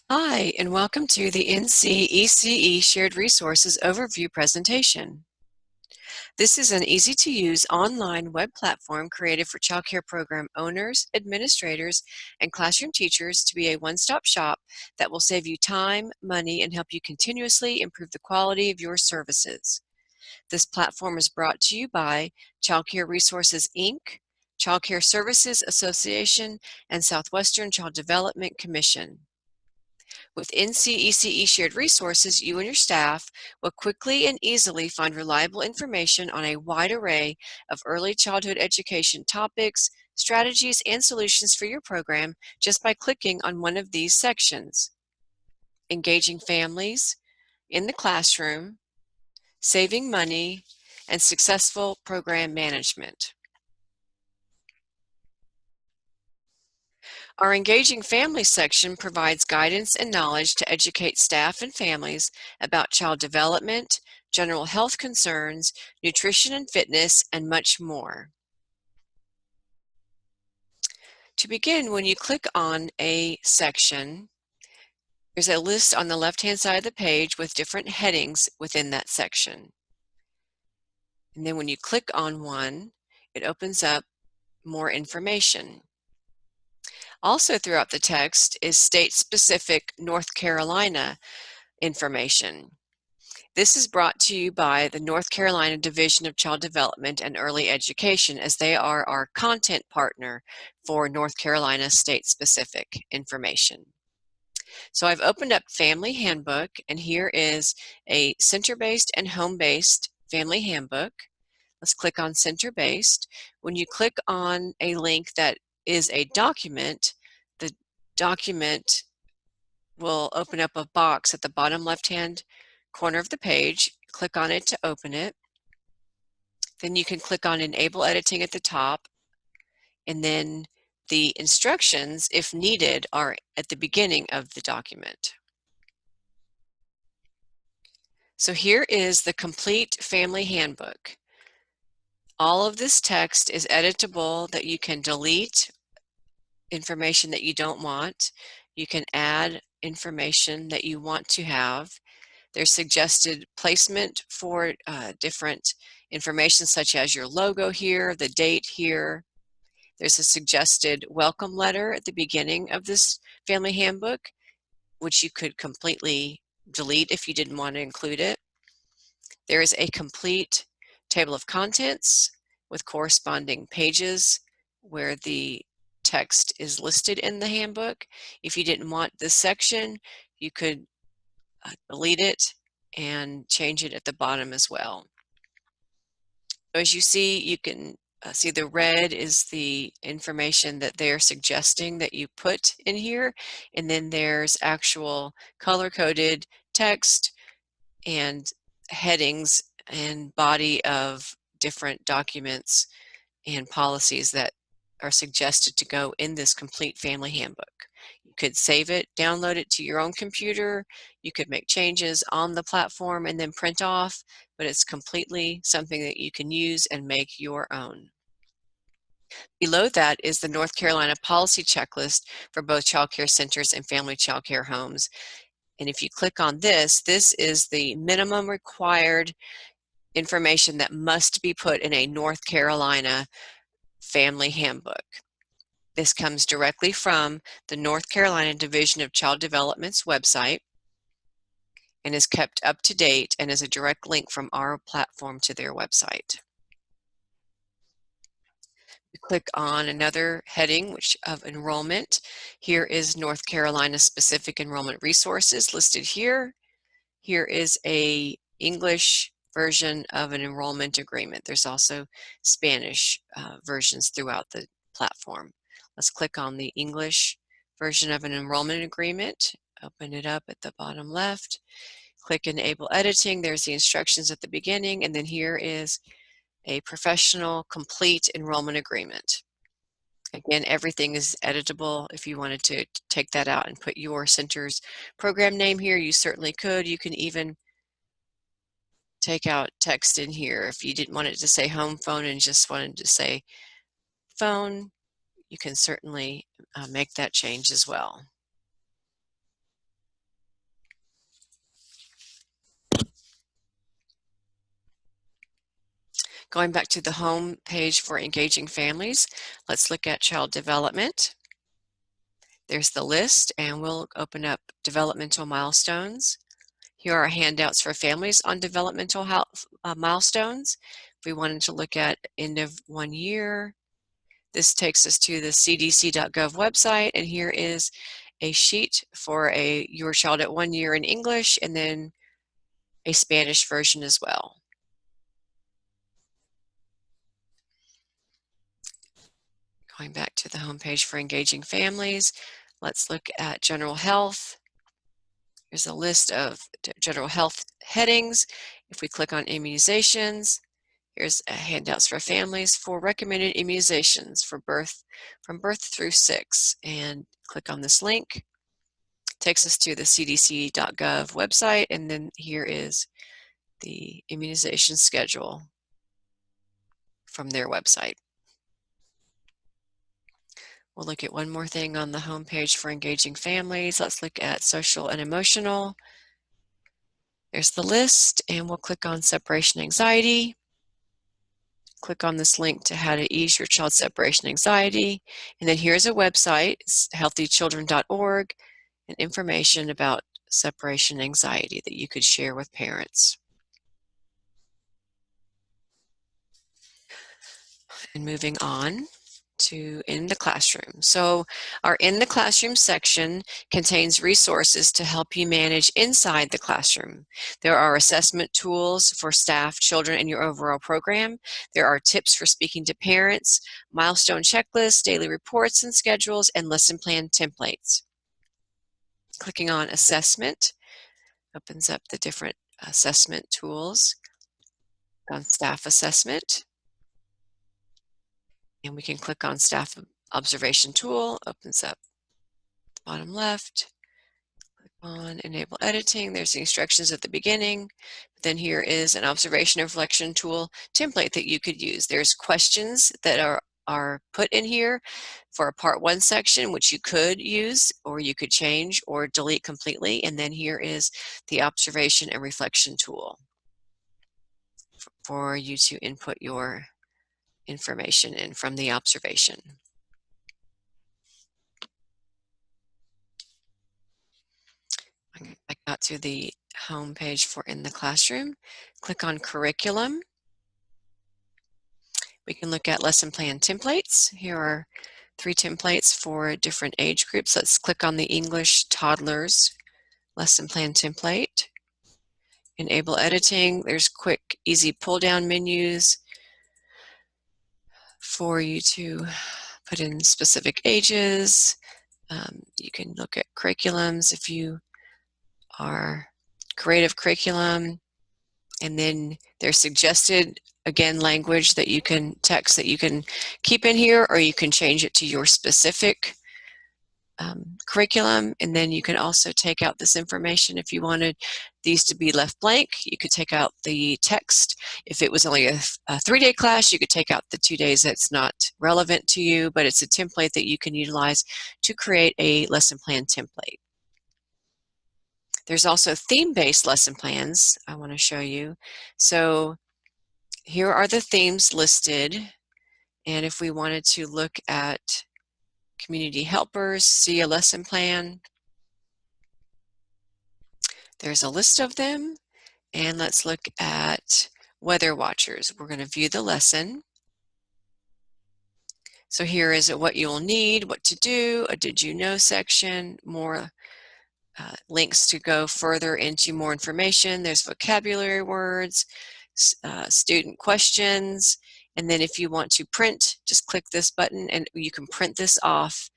Hi, and welcome to the NC-ECE Shared Resources Overview presentation. This is an easy-to-use online web platform created for child care program owners, administrators, and classroom teachers to be a one-stop shop that will save you time, money, and help you continuously improve the quality of your services. This platform is brought to you by Child Care Resources, Inc., Child Care Services Association, and Southwestern Child Development Commission. With NC-ECE Shared Resources, you and your staff will quickly and easily find reliable information on a wide array of early childhood education topics, strategies, and solutions for your program just by clicking on one of these sections: engaging families, in the classroom, saving money, and successful program management. Our Engaging Families section provides guidance and knowledge to educate staff and families about child development, general health concerns, nutrition and fitness, and much more. To begin, when you click on a section, there's a list on the left-hand side of the page with different headings within that section. And then when you click on one, it opens up more information. Also throughout the text is state-specific North Carolina information. This is brought to you by the North Carolina Division of Child Development and Early Education, as they are our content partner for North Carolina state-specific information. So I've opened up Family Handbook, and here is a center-based and home-based family handbook. Let's click on center-based. When you click on a link that is a document, the document will open up a box at the bottom left-hand corner of the page. Click on it to open it. Then you can click on Enable Editing at the top, and then the instructions, if needed, are at the beginning of the document. So here is the complete family handbook. All of this text is editable, that you can delete information that you don't want. You can add information that you want to have. There's suggested placement for different information, such as your logo here, the date here. There's a suggested welcome letter at the beginning of this family handbook, which you could completely delete if you didn't want to include it. There is a complete table of contents with corresponding pages where the text is listed in the handbook. If you didn't want this section, you could delete it and change it at the bottom as well. As you see, you can see the red is the information that they're suggesting that you put in here, and then there's actual color-coded text and headings and body of different documents and policies that are suggested to go in this complete family handbook. You could save it, download it to your own computer. You could make changes on the platform and then print off, but it's completely something that you can use and make your own. Below that is the North Carolina policy checklist for both child care centers and family child care homes. And if you click on this, this is the minimum required information that must be put in a North Carolina family handbook. This comes directly from the North Carolina Division of Child Development's website and is kept up to date and is a direct link from our platform to their website. We click on another heading, which of enrollment. Here is North Carolina specific enrollment resources listed here. Here is a English version of an enrollment agreement. There's also Spanish versions throughout the platform. Let's click on the English version of an enrollment agreement. Open it up at the bottom left. Click Enable Editing. There's the instructions at the beginning, and then here is a professional complete enrollment agreement. Again, everything is editable. If you wanted to take that out and put your center's program name here, you certainly could. You can even take out text in here. If you didn't want it to say home phone and just wanted to say phone, you can certainly make that change as well. Going back to the home page for engaging families, let's look at child development. There's the list, and we'll open up developmental milestones. Here are handouts for families on developmental milestones. If we wanted to look at end of 1 year, this takes us to the cdc.gov website, and here is a sheet for your child at 1 year in English, and then a Spanish version as well. Going back to the homepage for engaging families, let's look at general health. Here's a list of general health headings. If we click on immunizations, here's handouts for families for recommended immunizations for from birth through 6, and click on this link. It takes us to the cdc.gov website, and then here is the immunization schedule from their website. We'll look at one more thing on the home page for engaging families. Let's look at social and emotional. There's the list, and we'll click on separation anxiety. Click on this link to how to ease your child's separation anxiety. And then here's a website, it's healthychildren.org, and information about separation anxiety that you could share with parents. And moving on to In the Classroom. So our In the Classroom section contains resources to help you manage inside the classroom. There are assessment tools for staff, children, and your overall program. There are tips for speaking to parents, milestone checklists, daily reports and schedules, and lesson plan templates. Clicking on Assessment opens up the different assessment tools. On Staff Assessment, and we can click on Staff Observation Tool, opens up the bottom left. Click on Enable Editing. There's the instructions at the beginning. Then here is an Observation and Reflection Tool template that you could use. There's questions that are put in here for a Part 1 section, which you could use, or you could change or delete completely. And then here is the Observation and Reflection Tool for you to input your information in from the observation. I got to the home page for In the Classroom. Click on Curriculum. We can look at lesson plan templates. Here are 3 templates for different age groups. Let's click on the English Toddlers lesson plan template. Enable editing. There's quick, easy pull-down menus for you to put in specific ages. You can look at curriculums if you are creative curriculum, and then there's suggested, again, language that you can, text that you can keep in here, or you can change it to your specific curriculum. And then you can also take out this information if you wanted these to be left blank. You could take out the text. If it was only a 3-day class, you could take out the 2 days that's not relevant to you, but it's a template that you can utilize to create a lesson plan template. There's also theme-based lesson plans I want to show you. So here are the themes listed, and if we wanted to look at community helpers, see a lesson plan, there's a list of them. And let's look at weather watchers. We're going to view the lesson. So here is what you'll need, what to do, a did you know section, more links to go further into more information. There's vocabulary words, student questions, and then if you want to print, just click this button and you can print this off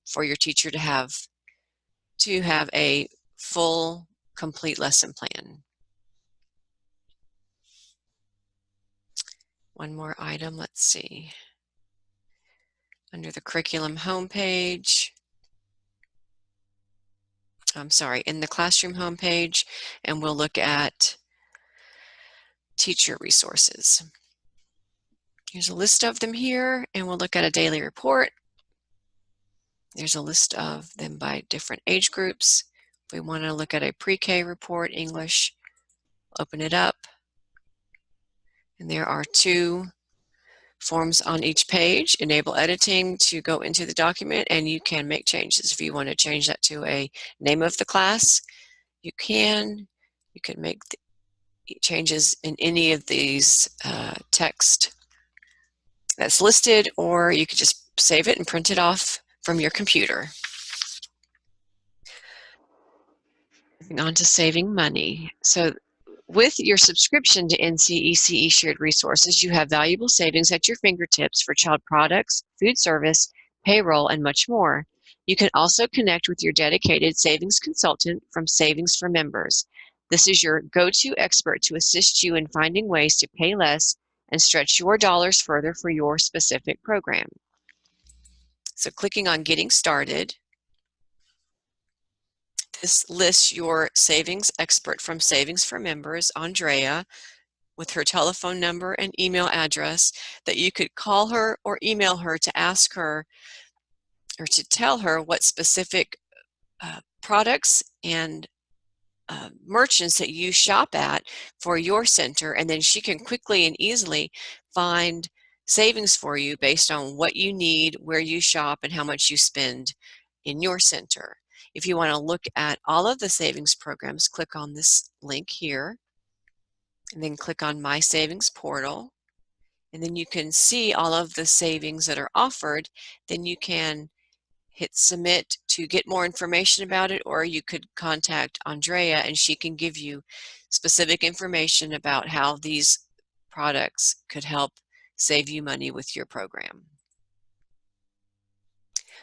for your teacher to have a full, complete lesson plan. One more item, let's see. Under the curriculum homepage, I'm sorry, In the Classroom homepage, and we'll look at teacher resources. Here's a list of them here, and we'll look at a daily report. There's a list of them by different age groups. If we want to look at a pre-K report, English, open it up. And there are 2 forms on each page. Enable editing to go into the document, and you can make changes. If you want to change that to a name of the class, you can. You can make changes in any of these text that's listed, or you could just save it and print it off from your computer. Moving on to saving money. So with your subscription to NCECE Shared Resources, you have valuable savings at your fingertips for child products, food service, payroll, and much more. You can also connect with your dedicated savings consultant from Savings for Members. This is your go-to expert to assist you in finding ways to pay less and stretch your dollars further for your specific program. So clicking on Getting Started, this lists your savings expert from Savings for Members, Andrea, with her telephone number and email address that you could call her or email her to ask her or to tell her what specific products and merchants that you shop at for your center, and then she can quickly and easily find savings for you based on what you need, where you shop, and how much you spend in your center. If you want to look at all of the savings programs, click on this link here, and then click on My Savings Portal, and then you can see all of the savings that are offered. Then you can hit submit to get more information about it, or you could contact Andrea and she can give you specific information about how these products could help save you money with your program.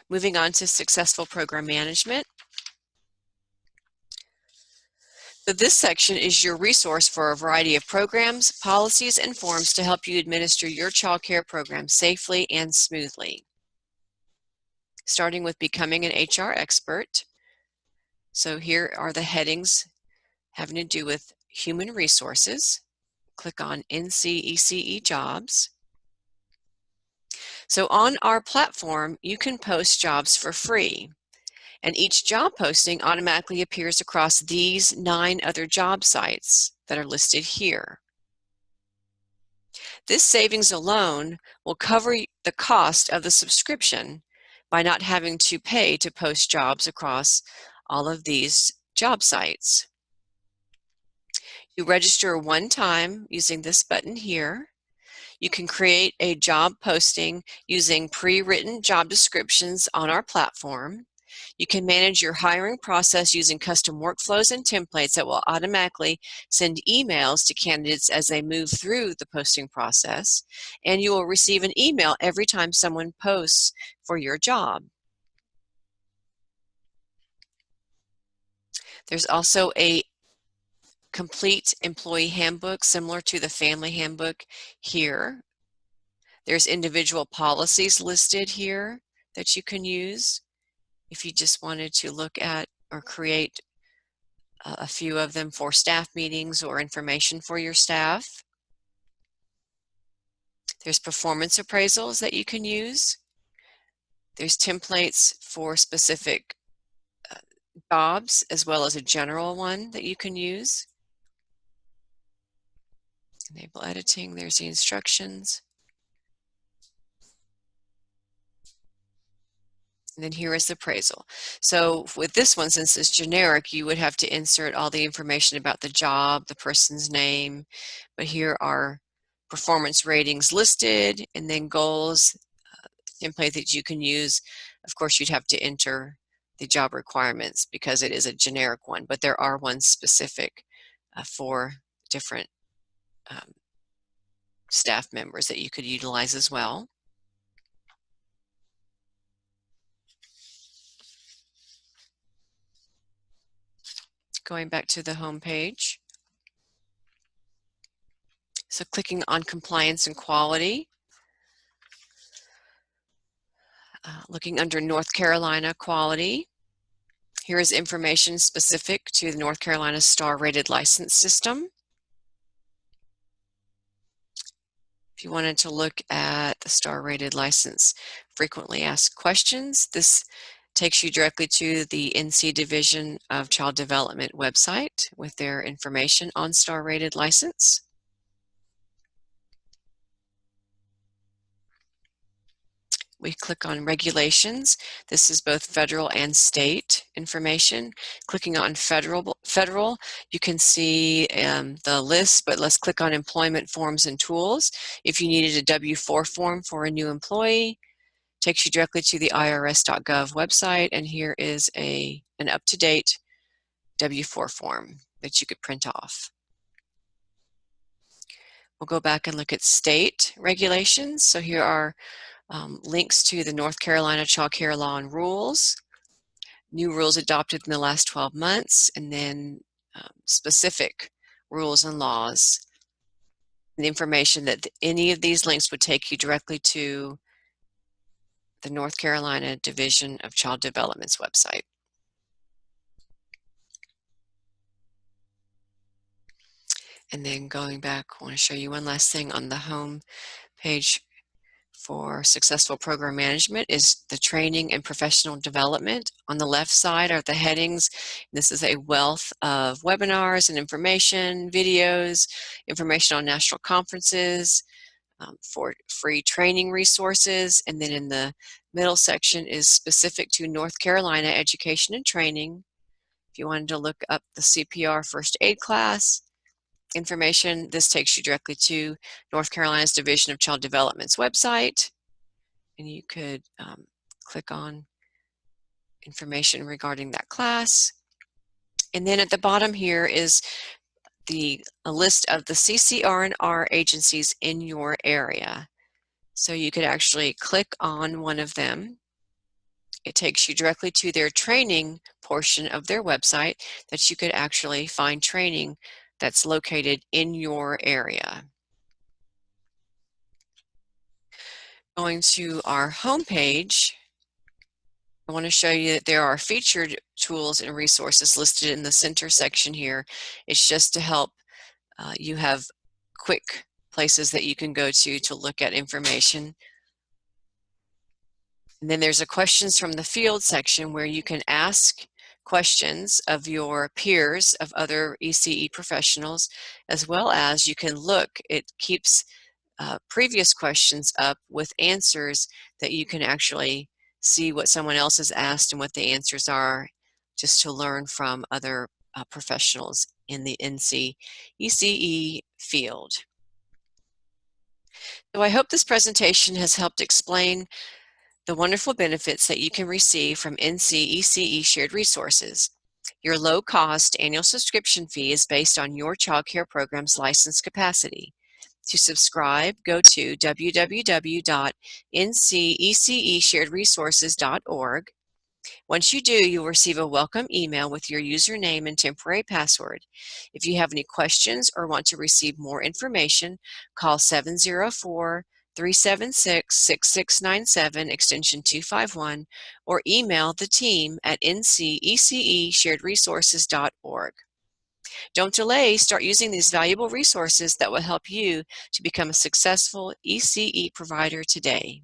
Moving on to successful program management. So this section is your resource for a variety of programs, policies, and forms to help you administer your child care program safely and smoothly. Starting with becoming an HR expert. So here are the headings having to do with human resources. Click on NCECE jobs. So on our platform, you can post jobs for free, and each job posting automatically appears across these 9 other job sites that are listed here. This savings alone will cover the cost of the subscription by not having to pay to post jobs across all of these job sites. You register one time using this button here. You can create a job posting using pre-written job descriptions on our platform. You can manage your hiring process using custom workflows and templates that will automatically send emails to candidates as they move through the posting process. And you will receive an email every time someone posts for your job. There's also a complete employee handbook similar to the family handbook here. There's individual policies listed here that you can use if you just wanted to look at or create a few of them for staff meetings or information for your staff. There's performance appraisals that you can use. There's templates for specific jobs as well as a general one that you can use. Enable editing, there's the instructions. And then here is the appraisal. So with this one, since it's generic, you would have to insert all the information about the job, the person's name, but here are performance ratings listed, and then goals, template that you can use. Of course, you'd have to enter the job requirements because it is a generic one, but there are ones specific for different staff members that you could utilize as well. Going back to the home page. So clicking on compliance and quality. Looking under North Carolina quality. Here is information specific to the North Carolina Star Rated License System. If you wanted to look at the Star Rated License Frequently Asked Questions, this takes you directly to the NC Division of Child Development website with their information on Star Rated License. we click on regulations. This is both federal and state information. Clicking on federal, you can see the list, but let's click on employment forms and tools. If you needed a W-4 form for a new employee, takes you directly to the irs.gov website, and here is an up-to-date W-4 form that you could print off. We'll go back and look at state regulations. So here are links to the North Carolina Child Care Law and Rules, new rules adopted in the last 12 months, and then specific rules and laws. And the information that any of these links would take you directly to the North Carolina Division of Child Development's website. And then going back, I want to show you one last thing on the home page for successful program management is the training and professional development. On the left side are the headings. This is a wealth of webinars and information, videos, information on national conferences, for free training resources. And then in the middle section is specific to North Carolina education and training. If you wanted to look up the CPR first aid class information, this takes you directly to North Carolina's Division of Child Development's website, and you could click on information regarding that class. And then at the bottom here is a list of the CCR&R agencies in your area. So you could actually click on one of them. It takes you directly to their training portion of their website that you could actually find training that's located in your area. Going to our home page, I want to show you that there are featured tools and resources listed in the center section here. It's just to help you have quick places that you can go to look at information. And then there's a questions from the field section where you can ask questions of your peers, of other ECE professionals, as well as you can look. It keeps previous questions up with answers that you can actually see what someone else has asked and what the answers are, just to learn from other professionals in the NC ECE field. So I hope this presentation has helped explain the wonderful benefits that you can receive from NC ECE Shared Resources. Your low-cost annual subscription fee is based on your child care program's license capacity. To subscribe, go to www.ncecesharedresources.org. Once you do, you'll receive a welcome email with your username and temporary password. If you have any questions or want to receive more information, call 704-376-6697 extension 251 or email the team at ncecesharedresources.org. Don't delay, start using these valuable resources that will help you to become a successful ECE provider today.